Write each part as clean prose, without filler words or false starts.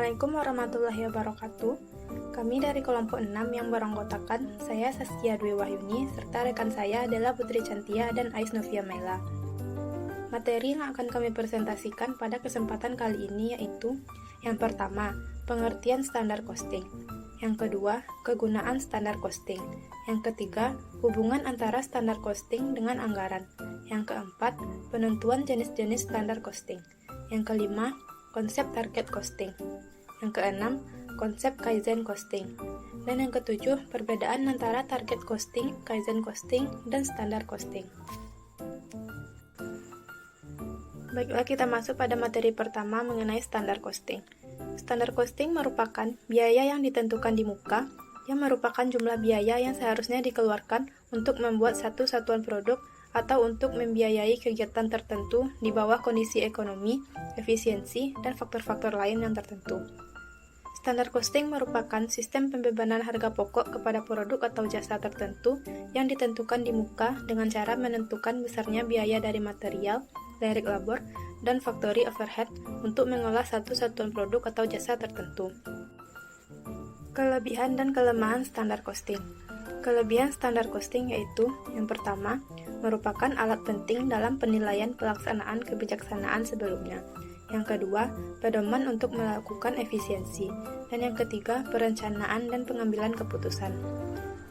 Assalamualaikum warahmatullahi wabarakatuh. Kami dari kelompok 6 yang beranggotakan saya Saskia Dwi Wahyuni serta rekan saya adalah Putri Cantia dan Ais Novia Mela. Materi yang akan kami presentasikan pada kesempatan kali ini yaitu yang pertama, pengertian standar costing. Yang kedua, kegunaan standar costing. Yang ketiga, hubungan antara standar costing dengan anggaran. Yang keempat, penentuan jenis-jenis standar costing. Yang kelima, konsep target costing. Yang keenam, konsep Kaizen costing. Dan yang ketujuh, perbedaan antara target costing, Kaizen costing, dan standar costing. Baiklah, kita masuk pada materi pertama mengenai standar costing. Standar costing merupakan biaya yang ditentukan di muka, yang merupakan jumlah biaya yang seharusnya dikeluarkan untuk membuat satu satuan produk atau untuk membiayai kegiatan tertentu di bawah kondisi ekonomi, efisiensi, dan faktor-faktor lain yang tertentu. Standar costing merupakan sistem pembebanan harga pokok kepada produk atau jasa tertentu yang ditentukan di muka dengan cara menentukan besarnya biaya dari material, direct labor, dan factory overhead untuk mengolah satu satuan produk atau jasa tertentu. Kelebihan dan kelemahan standar costing. Kelebihan standar costing yaitu, yang pertama, merupakan alat penting dalam penilaian pelaksanaan kebijaksanaan sebelumnya. Yang kedua, pedoman untuk melakukan efisiensi. Dan yang ketiga, perencanaan dan pengambilan keputusan.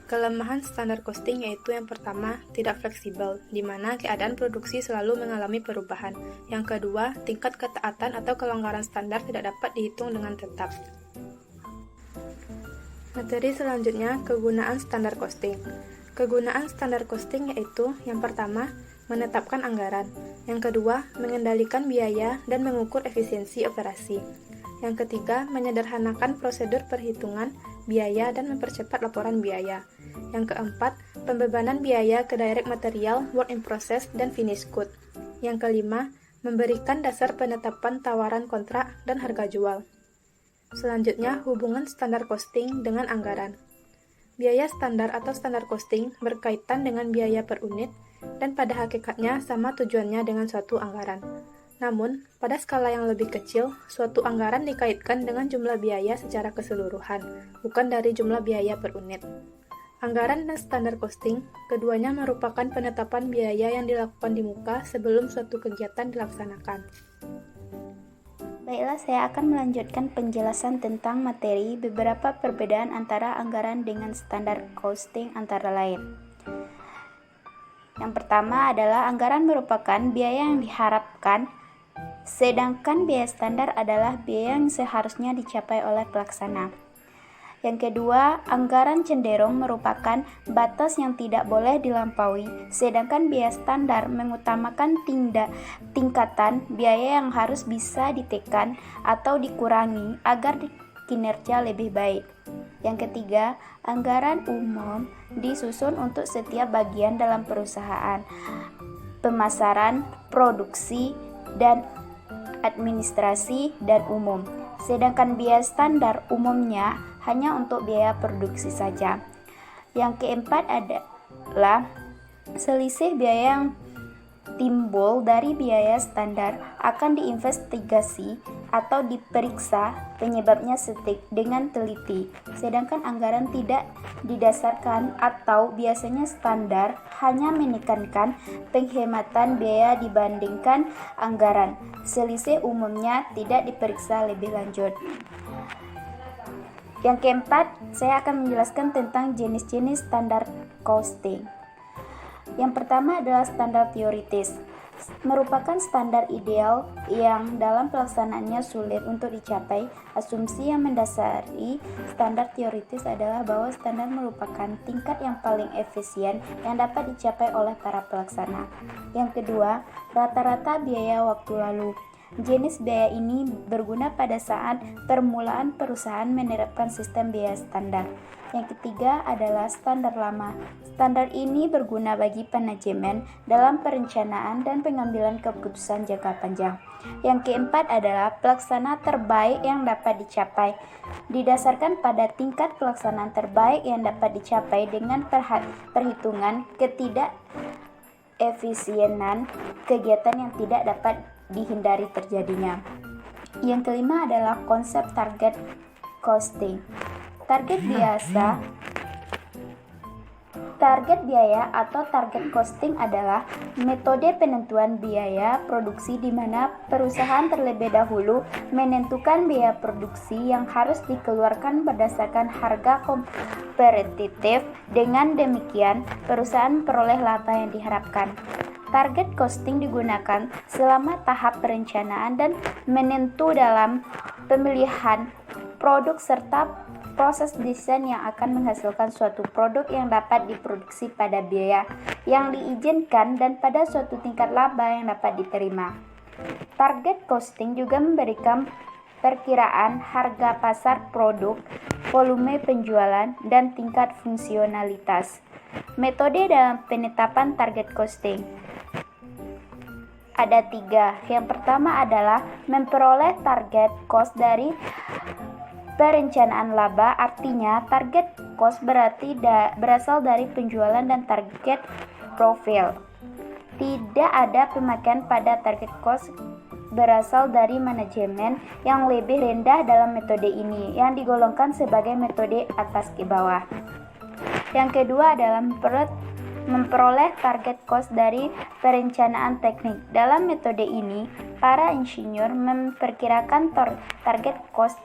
Kelemahan standar costing yaitu yang pertama, tidak fleksibel, di mana keadaan produksi selalu mengalami perubahan. Yang kedua, tingkat ketaatan atau kelonggaran standar tidak dapat dihitung dengan tetap. Materi selanjutnya, kegunaan standar costing. Kegunaan standar costing yaitu yang pertama, menetapkan anggaran. Yang kedua, mengendalikan biaya dan mengukur efisiensi operasi. Yang ketiga, menyederhanakan prosedur perhitungan biaya dan mempercepat laporan biaya. Yang keempat, pembebanan biaya ke direct material, work in process, dan finished good. Yang kelima, memberikan dasar penetapan tawaran kontrak dan harga jual. Selanjutnya, hubungan standar costing dengan anggaran. Biaya standar atau standar costing berkaitan dengan biaya per unit dan pada hakikatnya sama tujuannya dengan suatu anggaran. Namun, pada skala yang lebih kecil, suatu anggaran dikaitkan dengan jumlah biaya secara keseluruhan, bukan dari jumlah biaya per unit. Anggaran dan standar costing, keduanya merupakan penetapan biaya yang dilakukan di muka sebelum suatu kegiatan dilaksanakan. Baiklah, saya akan melanjutkan penjelasan tentang materi beberapa perbedaan antara anggaran dengan standar costing antara lain. Yang pertama adalah anggaran merupakan biaya yang diharapkan, sedangkan biaya standar adalah biaya yang seharusnya dicapai oleh pelaksana. Yang kedua, anggaran cenderung merupakan batas yang tidak boleh dilampaui, sedangkan biaya standar mengutamakan tingkatan biaya yang harus bisa ditekan atau dikurangi agar kinerja lebih baik. Yang ketiga, anggaran umum disusun untuk setiap bagian dalam perusahaan, pemasaran, produksi, dan administrasi dan umum. Sedangkan biaya standar umumnya hanya untuk biaya produksi saja. Yang keempat adalah selisih biaya yang timbul dari biaya standar akan diinvestigasi atau diperiksa penyebabnya dengan teliti. Sedangkan anggaran tidak didasarkan atau biasanya standar hanya menekankan penghematan biaya dibandingkan anggaran. Selisih umumnya tidak diperiksa lebih lanjut. Yang keempat, saya akan menjelaskan tentang jenis-jenis standar costing. Yang pertama adalah standar teoritis, merupakan standar ideal yang dalam pelaksanaannya sulit untuk dicapai. Asumsi yang mendasari standar teoritis adalah bahwa standar merupakan tingkat yang paling efisien yang dapat dicapai oleh para pelaksana. Yang kedua, rata-rata biaya waktu lalu. Jenis biaya ini berguna pada saat permulaan perusahaan menerapkan sistem biaya standar. Yang ketiga adalah standar lama. Standar ini berguna bagi manajemen dalam perencanaan dan pengambilan keputusan jangka panjang. Yang keempat adalah pelaksana terbaik yang dapat dicapai. Didasarkan pada tingkat pelaksanaan terbaik yang dapat dicapai dengan perhitungan ketidakefisienan kegiatan yang tidak dapat dihindari terjadinya. Yang kelima adalah konsep target costing. Target biaya atau target costing adalah metode penentuan biaya produksi di mana perusahaan terlebih dahulu menentukan biaya produksi yang harus dikeluarkan berdasarkan harga kompetitif. Dengan demikian, perusahaan memperoleh laba yang diharapkan. Target costing digunakan selama tahap perencanaan dan menentu dalam pemilihan produk serta proses desain yang akan menghasilkan suatu produk yang dapat diproduksi pada biaya yang diizinkan dan pada suatu tingkat laba yang dapat diterima. Target costing juga memberikan perkiraan harga pasar produk, volume penjualan, dan tingkat fungsionalitas. Metode dalam penetapan target costing ada 3. Yang pertama adalah memperoleh target cost dari perencanaan laba, artinya target cost berasal dari penjualan dan target profil. Tidak ada pemakaian pada target cost berasal dari manajemen yang lebih rendah dalam metode ini, yang digolongkan sebagai metode atas ke bawah. Yang kedua adalah memperoleh target cost dari perencanaan teknik. Dalam metode ini, para insinyur memperkirakan target cost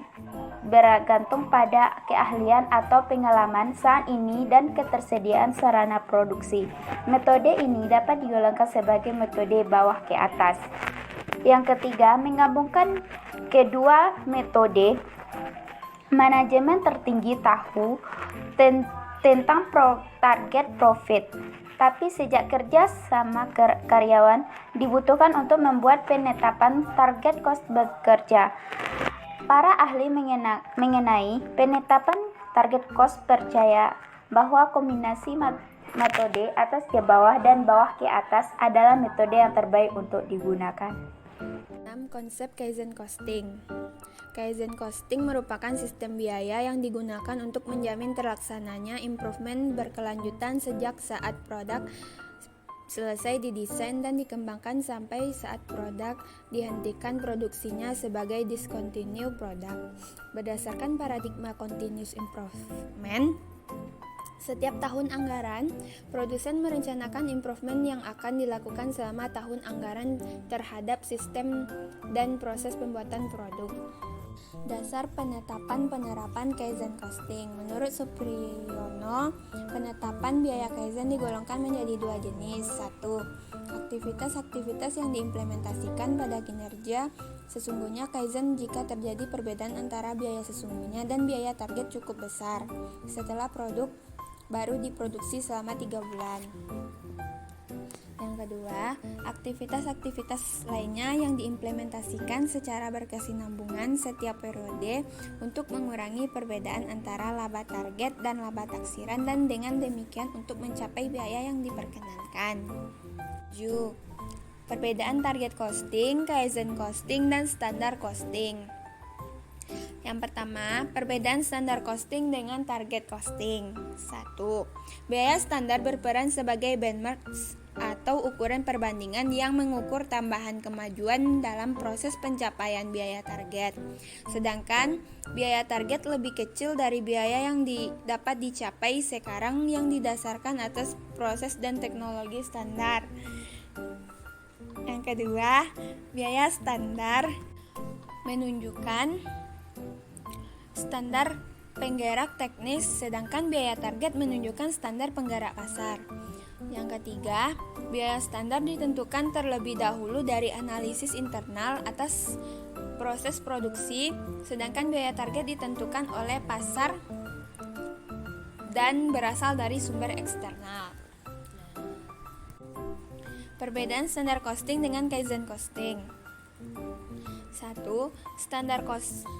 bergantung pada keahlian atau pengalaman saat ini dan ketersediaan sarana produksi. Metode ini dapat digolongkan sebagai metode bawah ke atas. Yang ketiga, menggabungkan kedua metode. Manajemen tertinggi tahu tentang target profit, tapi sejak kerja sama karyawan dibutuhkan untuk membuat penetapan target cost bekerja. Para ahli mengenai penetapan target cost percaya bahwa kombinasi metode atas ke bawah dan bawah ke atas adalah metode yang terbaik untuk digunakan. 6. Konsep Kaizen Costing. Kaizen Costing merupakan sistem biaya yang digunakan untuk menjamin terlaksananya improvement berkelanjutan sejak saat produk selesai didesain dan dikembangkan sampai saat produk dihentikan produksinya sebagai discontinued product. Berdasarkan paradigma continuous improvement, setiap tahun anggaran, produsen merencanakan improvement yang akan dilakukan selama tahun anggaran terhadap sistem dan proses pembuatan produk. Dasar penetapan penerapan Kaizen Costing. Menurut Supriyono, penetapan biaya Kaizen digolongkan menjadi 2 jenis. 1. Aktivitas-aktivitas yang diimplementasikan pada kinerja sesungguhnya Kaizen jika terjadi perbedaan antara biaya sesungguhnya dan biaya target cukup besar setelah produk baru diproduksi selama 3 bulan. Yang kedua, aktivitas-aktivitas lainnya yang diimplementasikan secara berkesinambungan setiap periode untuk mengurangi perbedaan antara laba target dan laba taksiran dan dengan demikian untuk mencapai biaya yang diperkenankan. 7. Perbedaan target costing, Kaizen costing, dan standar costing. Yang pertama, perbedaan standar costing dengan target costing. 1. Biaya standar berperan sebagai benchmark atau ukuran perbandingan yang mengukur tambahan kemajuan dalam proses pencapaian biaya target. Sedangkan biaya target lebih kecil dari biaya yang dapat dicapai sekarang yang didasarkan atas proses dan teknologi standar. Yang kedua, biaya standar menunjukkan standar penggerak teknis, sedangkan biaya target menunjukkan standar penggerak pasar. Yang ketiga, biaya standar ditentukan terlebih dahulu dari analisis internal atas proses produksi, sedangkan biaya target ditentukan oleh pasar dan berasal dari sumber eksternal. Perbedaan standar costing dengan Kaizen costing. 1. Standar costing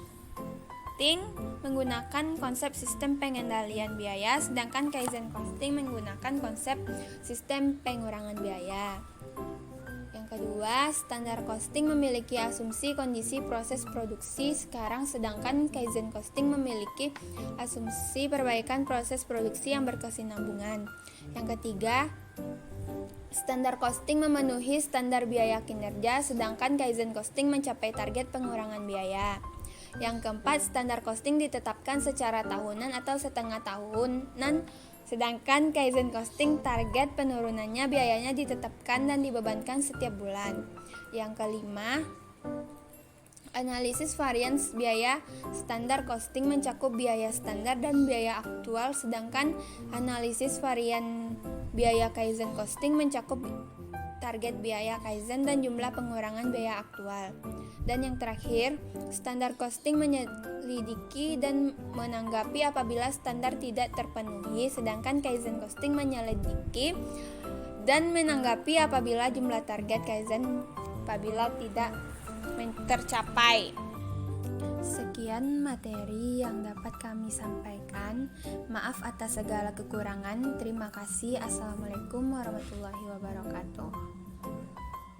menggunakan konsep sistem pengendalian biaya, sedangkan Kaizen costing menggunakan konsep sistem pengurangan biaya. Yang kedua, standar costing memiliki asumsi kondisi proses produksi sekarang, sedangkan Kaizen costing memiliki asumsi perbaikan proses produksi yang berkesinambungan. Yang ketiga, Standar costing memenuhi standar biaya kinerja, sedangkan Kaizen costing mencapai target pengurangan biaya. Yang keempat, standar costing ditetapkan secara tahunan atau setengah tahunan, sedangkan Kaizen costing target penurunannya biayanya ditetapkan dan dibebankan setiap bulan. Yang kelima, analisis varians biaya. Standar costing mencakup biaya standar dan biaya aktual, sedangkan analisis varian biaya Kaizen costing mencakup target biaya Kaizen dan jumlah pengurangan biaya aktual. Dan yang terakhir, standar costing menyelidiki dan menanggapi apabila standar tidak terpenuhi, sedangkan Kaizen costing menyelidiki dan menanggapi apabila jumlah target Kaizen apabila tidak tercapai. Sekian materi yang dapat kami sampaikan. Maaf atas segala kekurangan. Terima kasih. Assalamualaikum warahmatullahi wabarakatuh.